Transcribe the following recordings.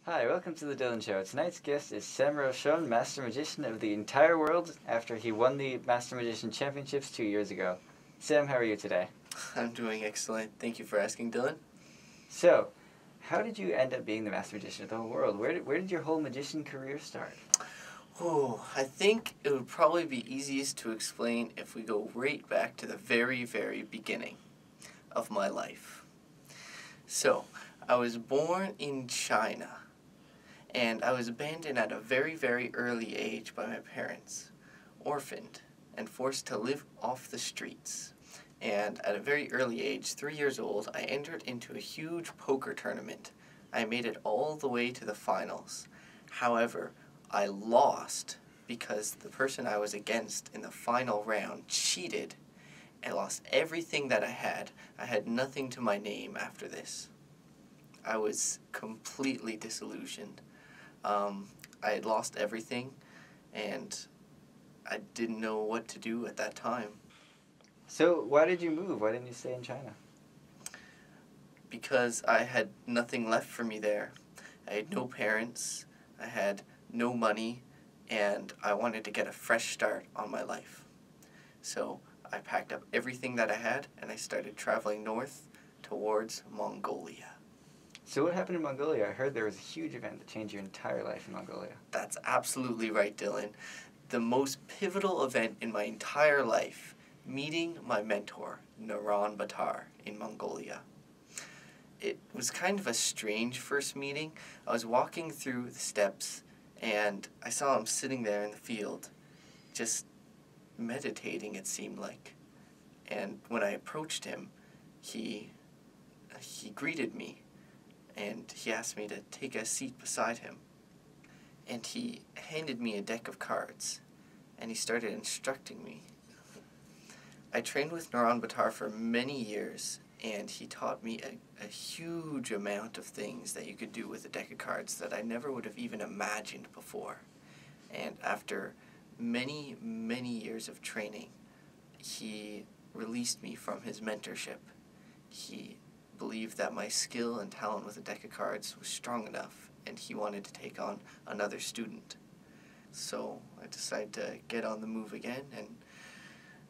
Hi, welcome to the Dylan Show. Tonight's guest is Sam Rochon, Master Magician of the entire world after he won the Master Magician Championships 2 years ago. Sam, how are you today? I'm doing excellent. Thank you for asking, Dylan. So, how did you end up being the Master Magician of the whole world? Where did your whole magician career start? Oh, I think it would probably be easiest to explain if we go right back to the very, very beginning of my life. So, I was born in China, and I was abandoned at a very, very early age by my parents, orphaned, and forced to live off the streets. And at a very early age, 3 years old, I entered into a huge poker tournament. I made it all the way to the finals. However, I lost because the person I was against in the final round cheated and lost everything that I had. I had nothing to my name after this. I was completely disillusioned. I had lost everything, and I didn't know what to do at that time. So, why did you move? Why didn't you stay in China? Because I had nothing left for me there. I had no parents, I had no money, and I wanted to get a fresh start on my life. So I packed up everything that I had, and I started traveling north towards Mongolia. So what happened in Mongolia? I heard there was a huge event that changed your entire life in Mongolia. That's absolutely right, Dylan. The most pivotal event in my entire life, meeting my mentor, Naran Batar, in Mongolia. It was kind of a strange first meeting. I was walking through the steppes, and I saw him sitting there in the field, just meditating, it seemed like. And when I approached him, he greeted me, and he asked me to take a seat beside him. And he handed me a deck of cards, and he started instructing me. I trained with Naran Batar for many years, and he taught me a huge amount of things that you could do with a deck of cards that I never would have even imagined before. And after many, many years of training, he released me from his mentorship. He believed that my skill and talent with a deck of cards was strong enough, and he wanted to take on another student. So I decided to get on the move again and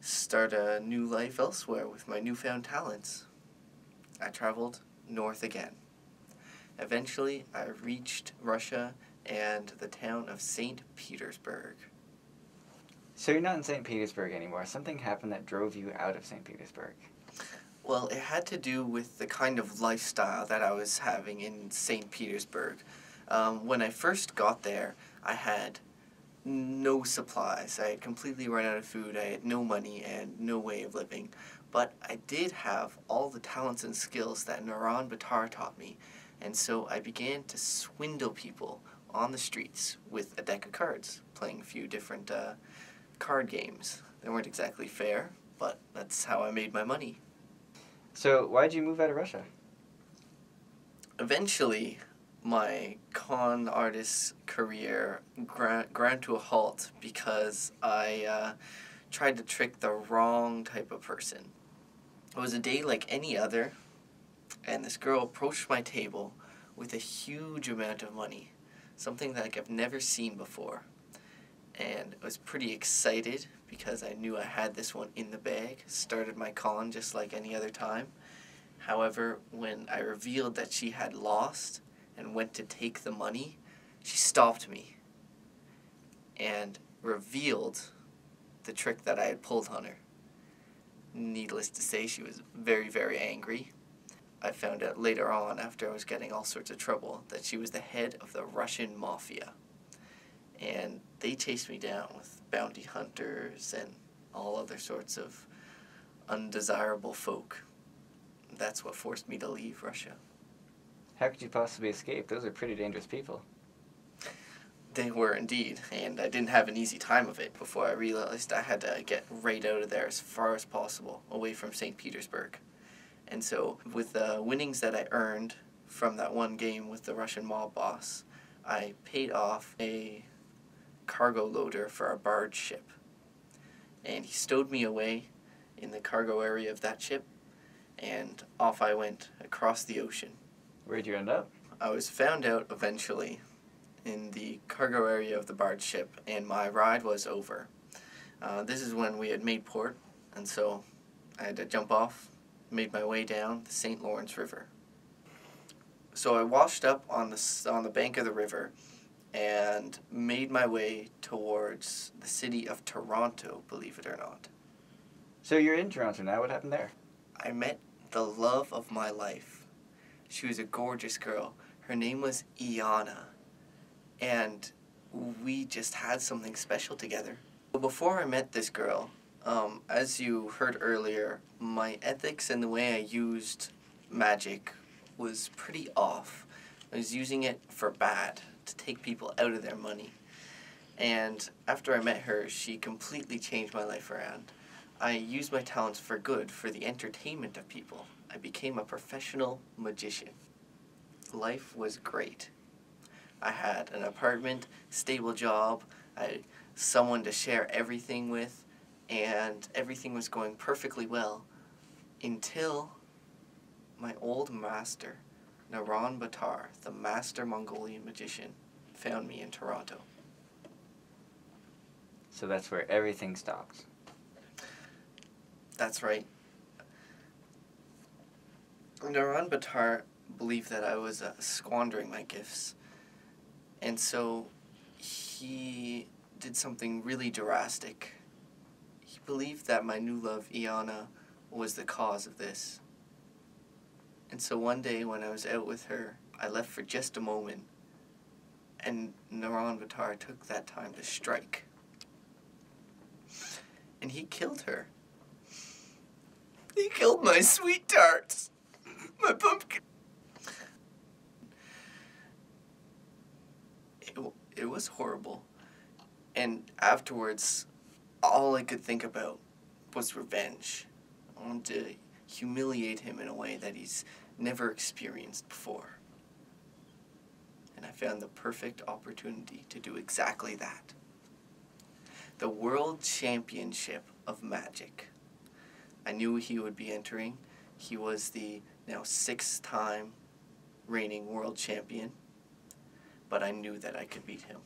start a new life elsewhere with my newfound talents. I traveled north again. Eventually, I reached Russia and the town of St. Petersburg. So you're not in St. Petersburg anymore. Something happened that drove you out of St. Petersburg. Well, it had to do with the kind of lifestyle that I was having in St. Petersburg. When I first got there, I had no supplies. I had completely run out of food. I had no money and no way of living. But I did have all the talents and skills that Naran Batar taught me. And so I began to swindle people on the streets with a deck of cards, playing a few different card games. They weren't exactly fair, but that's how I made my money. So why'd you move out of Russia? Eventually, my con artist career ground to a halt because I tried to trick the wrong type of person. It was a day like any other, and this girl approached my table with a huge amount of money, something that I've never seen before. And I was pretty excited because I knew I had this one in the bag, started my con just like any other time. However, when I revealed that she had lost and went to take the money, she stopped me and revealed the trick that I had pulled on her. Needless to say, she was very, very angry. I found out later on, after I was getting all sorts of trouble, that she was the head of the Russian mafia. And they chased me down with bounty hunters and all other sorts of undesirable folk. That's what forced me to leave Russia. How could you possibly escape? Those are pretty dangerous people. They were indeed, and I didn't have an easy time of it before I realized I had to get right out of there as far as possible, away from St. Petersburg. And so, with the winnings that I earned from that one game with the Russian mob boss, I paid off a cargo loader for a barge ship. And he stowed me away in the cargo area of that ship, and off I went across the ocean. Where'd you end up? I was found out eventually in the cargo area of the barge ship, and my ride was over. This is when we had made port, and so I had to jump off, made my way down the St. Lawrence River. So I washed up on the bank of the river and made my way towards the city of Toronto, believe it or not. So you're in Toronto now. What happened there? I met the love of my life. She was a gorgeous girl. Her name was Iana, and we just had something special together. Before I met this girl, as you heard earlier, my ethics and the way I used magic was pretty off. I was using it for bad, to take people out of their money. And after I met her, she completely changed my life around. I used my talents for good, for the entertainment of people. I became a professional magician. Life was great. I had an apartment, stable job, I had someone to share everything with, and everything was going perfectly well until my old master, Naran Batar, the master Mongolian magician, found me in Toronto. So that's where everything stopped. That's right. Naran Batar believed that I was squandering my gifts, and so he did something really drastic. He believed that my new love, Iana, was the cause of this. And so one day when I was out with her, I left for just a moment, and Naran Batar took that time to strike. And he killed her. He killed my sweet tarts. My pumpkin. It was horrible. And afterwards, all I could think about was revenge. I wanted to humiliate him in a way that he's never experienced before. And I found the perfect opportunity to do exactly that. The World Championship of Magic. I knew he would be entering. He was the now 6th-time reigning world champion, but I knew that I could beat him.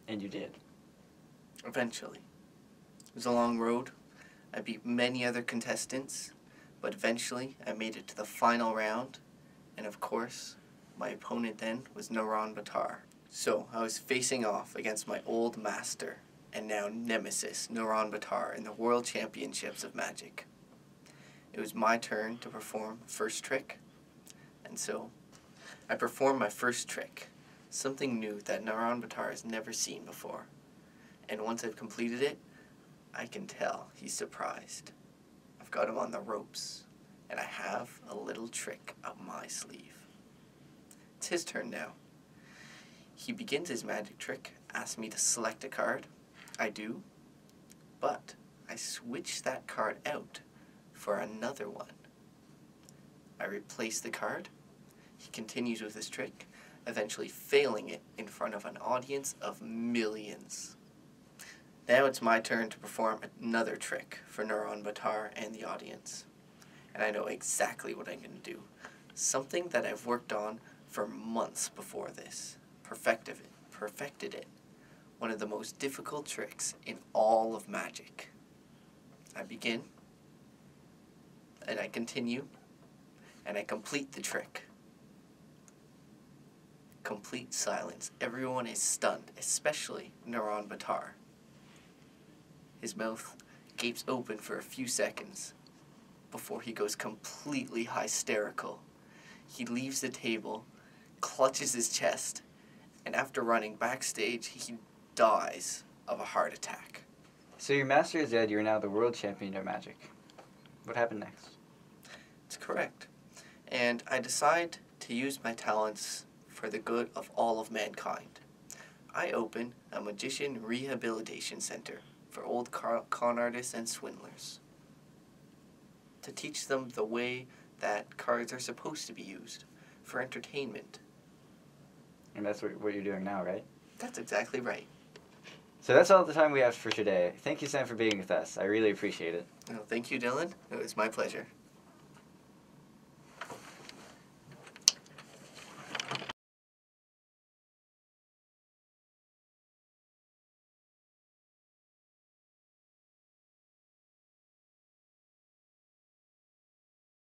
And you did. Eventually. It was a long road. I beat many other contestants, but eventually I made it to the final round, and of course, my opponent then was Naran Batar. So I was facing off against my old master and now nemesis, Naran Batar, in the World Championships of Magic. It was my turn to perform first trick, and so I performed my first trick, something new that Naran Batar has never seen before. And once I've completed it, I can tell he's surprised. I've got him on the ropes, and I have a little trick up my sleeve. It's his turn now. He begins his magic trick, asks me to select a card. I do, but I switch that card out for another one. I replace the card. He continues with his trick, eventually failing it in front of an audience of millions. Now it's my turn to perform another trick for Naran Batar and the audience. And I know exactly what I'm going to do. Something that I've worked on for months before this. Perfected it. One of the most difficult tricks in all of magic. I begin, and I continue, and I complete the trick. Complete silence. Everyone is stunned, especially Naran Batar. His mouth gapes open for a few seconds before he goes completely hysterical. He leaves the table, clutches his chest, and after running backstage, he dies of a heart attack. So your master is dead. You're now the world champion of magic. What happened next? It's correct. And I decide to use my talents for the good of all of mankind. I open a magician rehabilitation center for old con artists and swindlers, to teach them the way that cards are supposed to be used for entertainment. And that's what you're doing now, right? That's exactly right. So that's all the time we have for today. Thank you, Sam, for being with us. I really appreciate it. Well, thank you, Dylan. It was my pleasure.